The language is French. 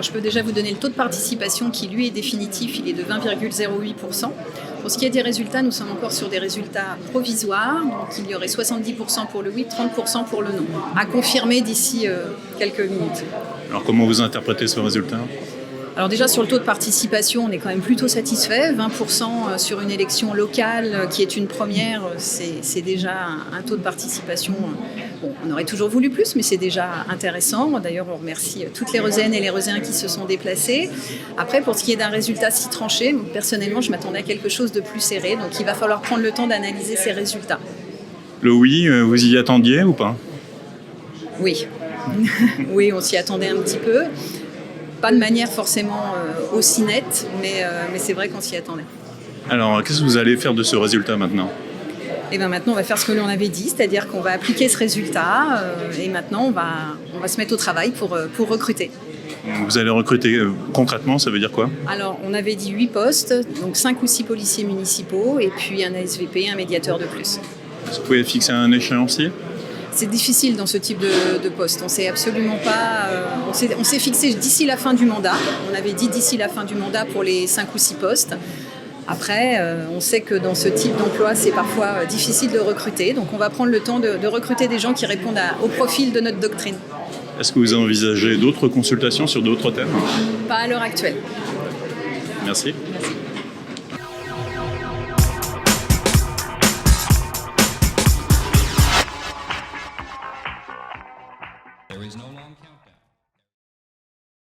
Alors, je peux déjà vous donner le taux de participation qui, lui, est définitif. Il est de 20,08%. Pour ce qui est des résultats, nous sommes encore sur des résultats provisoires. Donc, il y aurait 70% pour le oui, 30% pour le non. À confirmer d'ici quelques minutes. Alors, comment vous interprétez ce résultat ? Alors déjà, sur le taux de participation, on est quand même plutôt satisfait. 20% sur une élection locale qui est une première, c'est déjà un taux de participation. Bon, on aurait toujours voulu plus, mais c'est déjà intéressant. D'ailleurs, on remercie toutes les Reuséennes et les Reuséens qui se sont déplacés. Après, pour ce qui est d'un résultat si tranché, personnellement, je m'attendais à quelque chose de plus serré. Donc il va falloir prendre le temps d'analyser ces résultats. Le oui, vous y attendiez ou pas ? Oui. Oui, on s'y attendait un petit peu. Pas de manière forcément aussi nette, mais c'est vrai qu'on s'y attendait. Alors, qu'est-ce que vous allez faire de ce résultat maintenant ? Et bien maintenant, on va faire ce que l'on avait dit, c'est-à-dire qu'on va appliquer ce résultat et maintenant, on va se mettre au travail pour recruter. Vous allez recruter concrètement, ça veut dire quoi ? Alors, on avait dit 8 postes, donc 5 ou 6 policiers municipaux et puis un ASVP, un médiateur de plus. Vous pouvez fixer un échéancier ? C'est difficile dans ce type de poste. On s'est absolument pas. On s'est fixé d'ici la fin du mandat. On avait dit d'ici la fin du mandat pour les 5 ou 6 postes. Après, on sait que dans ce type d'emploi, c'est parfois difficile de recruter. Donc, on va prendre le temps de recruter des gens qui répondent au profil de notre doctrine. Est-ce que vous envisagez d'autres consultations sur d'autres thèmes ? Pas à l'heure actuelle. Merci. Merci.